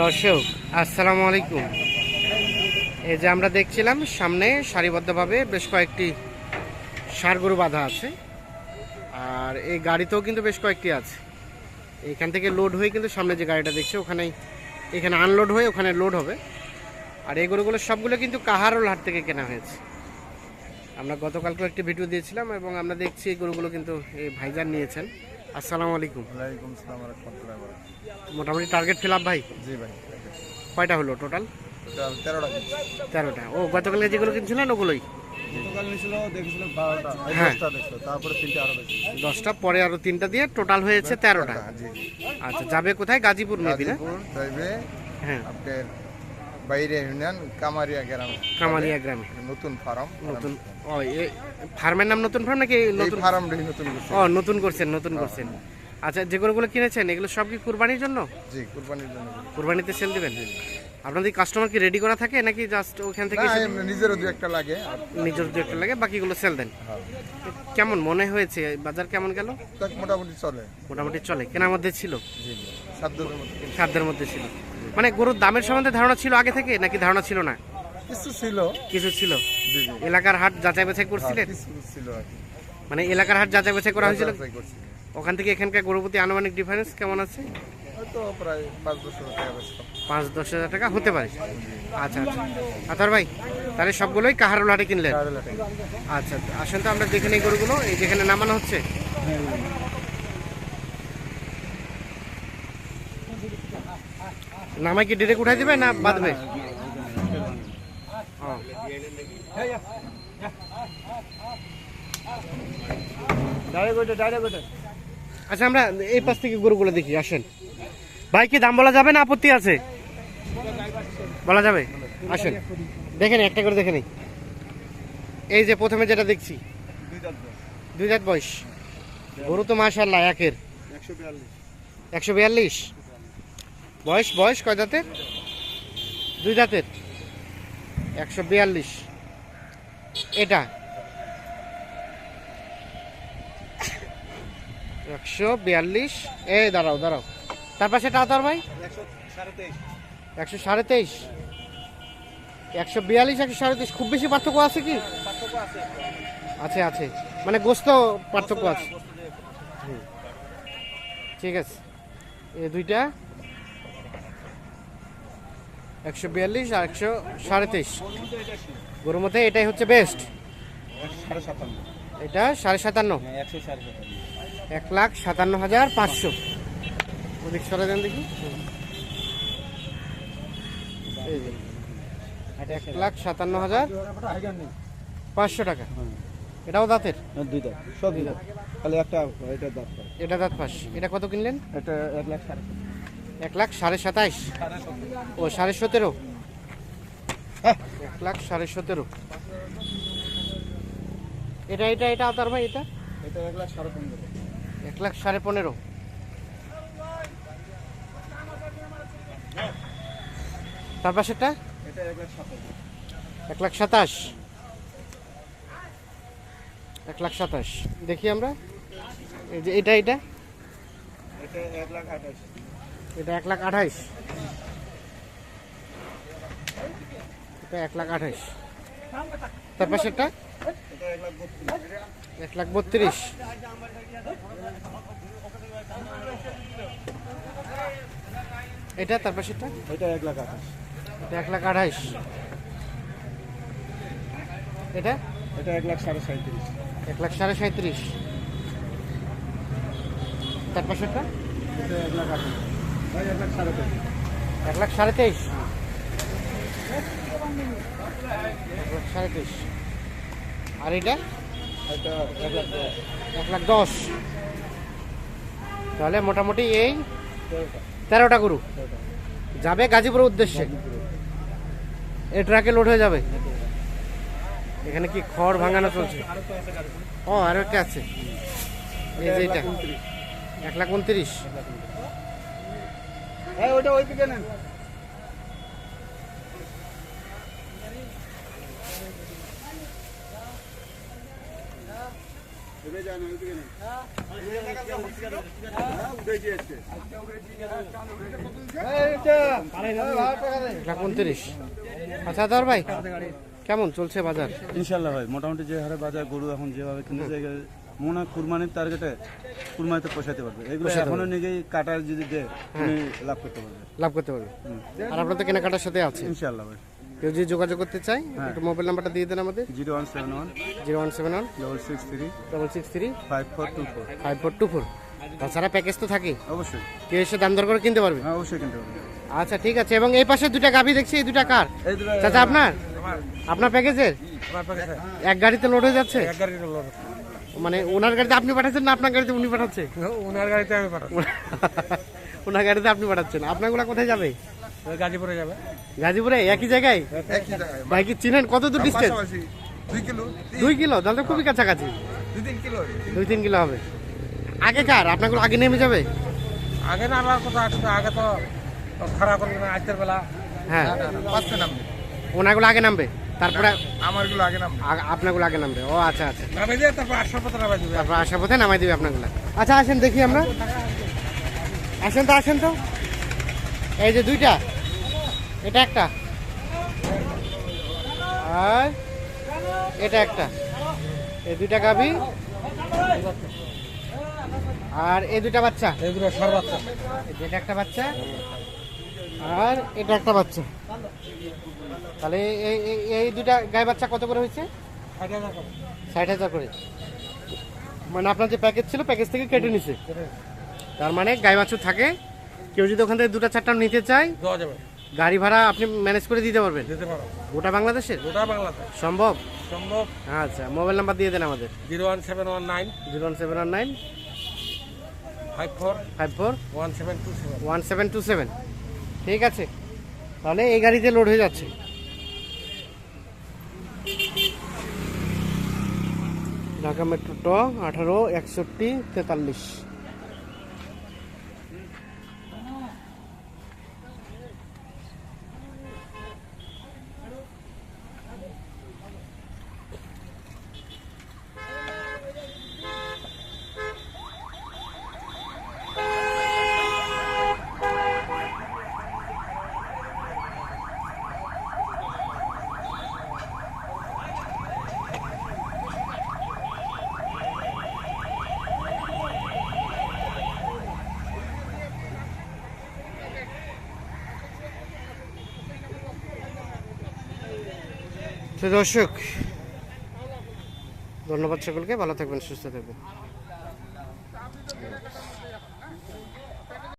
দর্শক আসসালামু আলাইকুম। এই যে আমরা দেখছিলাম সামনে সারিবদ্ধভাবে বেশ কয়েকটি ষাঁড় গরু বাঁধা আছে, আর এই গাড়িতেও কিন্তু বেশ কয়েকটি আছে। এখান থেকে লোড হয়ে কিন্তু সামনে যে গাড়িটা দেখছি এখানে আনলোড হয়ে ওখানে লোড হবে। আর এই গরুগুলো সবগুলো কিন্তু কাহারোল হাট থেকে কেনা হয়েছে। আমরা গতকালকে একটি ভিডিও দিয়েছিলাম এবং আমরা দেখছি এই গরুগুলো কিন্তু এই ভাইজান নিয়েছেন। আসসালামু আলাইকুম। ওয়ালাইকুম আসসালাম ওয়া রাহমাতুল্লাহি ওয়া বারাকাতুহু। মোটামুটি টার্গেট ফিল আপ ভাই? জি ভাই। কয়টা হলো টোটাল? টোটাল 13টা। 13টা। ও গতকালকে যেগুলো কিনছিলেন ওগুলোই? গতকাল নিছিল দেখছিল 12টা, 10টা দেখছিল, তারপরে 3টা আরো বেশি। 10টা পরে আরো 3টা দিয়ে টোটাল হয়েছে 13টা। জি। আচ্ছা, যাবে কোথায়? গাজীপুর মেবি না? গাজীপুর যাইবে হ্যাঁ, আপনার বাইরে ইউনিয়ন কামারিয়া গ্রাম। কামালিয়া গ্রামে নতুন ফার্ম। নতুন। ও এই ফার্মের নাম নতুন ফার্ম নাকি এই নতুন? ফার্মটাই নতুন করছে। ও নতুন করছেন। আচ্ছা, যে গরুগুলো কিনেছেন এগুলো সব কি কুরবানির জন্য? জি, কুরবানির জন্য। কুরবানিতে সেল দিবেন? আপনাদের কাস্টমার কি রেডি করা থাকে নাকি জাস্ট ওখান থেকে না, নিজেরও দুই একটা লাগে আর নিজের দু একটা লাগে, বাকিগুলো সেল দেন? হ্যাঁ, কেমন মনে হয়েছে বাজার কেমন গেল? তো মোটামুটি চলে। মোটামুটি চলে, কেনার মধ্যে ছিল? জি জি, সাধ্যের মধ্যে সাধ্যের মধ্যে ছিল। মানে গরুর দামের সম্বন্ধে ধারণা ছিল আগে থেকে নাকি ধারণা ছিল না? কিছু ছিল। কিছু ছিল। জি জি, এলাকার হাট যাচাই বাছাই করছিলেন? কিছু ছিল আর কি। মানে এলাকার হাট যাচাই বাছাই করা হয়েছিল? যাচাই করছি। ওখান থেকে এখানকার গরুর প্রতি আনুমানিক ডিফারেন্স কেমন আছে? হয়তো প্রায় 5-10 টাকা বেশি। 5-10 হাজার টাকা হতে পারে। আচ্ছা আচ্ছা আতর ভাই, তাহলে সবগুলোই কাহারোল হাটে কিনলেন? আচ্ছা, আসেন তো আমরা দেখে নিই গরুগুলো। এই যেখানে নামানো হচ্ছে, নামাই কি ডিরেক্ট উঠাই দিবে না বাঁধবে? ও, আচ্ছা, আমরা এই পাশ থেকে গরুগুলো দেখি। আসেন ভাই, কি দাম বলা যাবে না আপত্তি আছে? বলা যাবে। আসেন দেখে নিই, একটা করে দেখে নিই। এই যে প্রথমে যেটা দেখছি, 2 দাঁত বয়স গরু তো মাশাআল্লাহ একের 142 বয়স কয় দাঁতের? 2 দাঁতের 142। এটা 142। এই দাঁড়াও তার পাশে টাতার ভাই 123। 142 137, খুব বেশি পার্থক্য আছে কি? আছে, মানে গোস্ত পার্থক্য আছে। ঠিক আছে, এই দুইটা 142 আর 137 গরুর মধ্যে এটাই হচ্ছে বেস্ট। এটা 57.5, 1,57,500। ওদিক সরে দেন দেখি। এই যে 1,57,500 টাকা। এটাও দাঁতের? দুই দাঁত, সব দুই দাঁত, খালি একটা এটা দাঁত। এটা দাঁত পাশ। এটা কত কিনলেন? এটা 1,27,500। ও 17.5। 1,17,500। এটা আতার ভাই, এটা 1,15,500। তার পাশেরটা 1,27,000। 1,27,000 দেখি আমরা। এই যে এটা 1,28,000। এটা 1,28,000। এটা 1,28,000। তার পাশেরটা 1,32,000। এটা তার পাশেরটা? এটা 1,28,000। এটা 1,28,000। এটা 1,37,500। 1,37,500। তার পাশেরটা এটা 1,28,000। ভাই 1,23,000। 1,23,000। 1,23,000। আর এটা এটা 1,10,000। 1,10,000। তাহলে মোটামুটি এই 13টা গরু যাবে গাজীপুরের উদ্দেশ্যে। এই ট্রাকে লোড হয়ে যাবে। এখানে কি খড় ভাঙানো চলছে? ও আরো একটা আছে, এই যে এটা 1,29,000। হ্যাঁ, ওটা ওই দিকে নেন। লাখ 29। আচ্ছা দাদা ভাই, কেমন চলছে বাজার? ইনশাল্লাহ ভাই মোটামুটি যে হারে বাজার গরু এখন যেভাবে কিনে জায়গায় মনে হয় কুরবানির টার্গেটে কুরবানিতে পোষাতে পারবে। এগুলো এখনো নিজেই কাটার যদি দেয় তুমি লাভ করতে পারবে। লাভ করতে পারবে। আর আপনার তো কেনাকাটার সাথে আছে। ইনশাল্লাহ ভাই। কেউ যদি যোগাযোগ করতে চায় একটু মোবাইল নাম্বারটা দিয়ে দেন আমাদের। 0171 0171 663 663 5424। 5424। তাছাড়া প্যাকেজ তো থাকে, অবশ্যই কেউ এসে দাম দর করে কিনতে পারবে। হ্যাঁ অবশ্যই কিনতে পারবে। আচ্ছা ঠিক আছে। এবং এই পাশে দুটা গাভী দেখছি, এই দুটা কার? চাচা আপনার? আপনার প্যাকেজের এক গাড়িতে লোড হয়ে যাচ্ছে? মানে ওনার গাড়িতে আপনি পাঠাচ্ছেন না আপনার গাড়িতে উনি পাঠাচ্ছে? ওনার গাড়িতে আমি পাঠাবো। ওনার গাড়িতে আপনি পাঠাচ্ছেন। আপনারগুলা কোথায় যাবে? গাজীপুরে যাবে। গাজীপুরে একই জায়গায়? ভাই কি চিনেন? কত দূর ডিস্টেন্স? 2 কিলো? তাহলে তো খুবই কাছাকাছি। 2-3 কিলো হবে। আগে কার? আপনাগুলো আগে নেমে যাবে? আগে না আমার কথা আছে, আগে তো খারাপ করবে না আজকের বেলা। হ্যাঁ, পাঁচটা নামবে। ওনাগুলো আগে নামবে, তারপরে আমারগুলো আগে নামবে। আপনাগুলো আগে নামবে। ও আচ্ছা আচ্ছা। নামে দিয়ে তারপর আসার পথে নামে দিবে। তারপর আসার পথে নামাই দিবে আপনাগুলো। আচ্ছা আসেন দেখি আমরা। আসেন তো, আসেন তো। এই যে দুইটা, এটা একটা আর এটা একটা, এই দুইটা গাভী আর এই দুইটা বাচ্চা। এগুলো সার বাচ্চা। এটা একটা বাচ্চা আর এটা একটা বাচ্চা। তাহলে এই দুইটা গাই বাচ্চা কত করে হয়েছে? 60,000 করে। মানে আপনার যে প্যাকেজ ছিল প্যাকেজ থেকে কেটে নিছে। তার মানে গাই বাছুর থাকে, কেউ যদি ওখান থেকে 2-4টা নিতে চায় দেওয়া যাবে। গাড়ি ভাড়া আপনি ম্যানেজ করে দিতে পারবেন? দিতে পারো। গোটা বাংলাদেশের গোটা বাংলাদেশ সম্ভব? সম্ভব। আচ্ছা মোবাইল নাম্বার দিয়ে দেন আমাদের। 01719 01719 54 54 1727। 1727। ঠিক আছে, তাহলে এই গাড়িতে লোড হয়ে যাচ্ছে। ঢাকা মেট্রো ট 18 61 43। তো দর্শক, ধন্যবাদ সকলকে, ভালো থাকবেন, সুস্থ থাকবেন।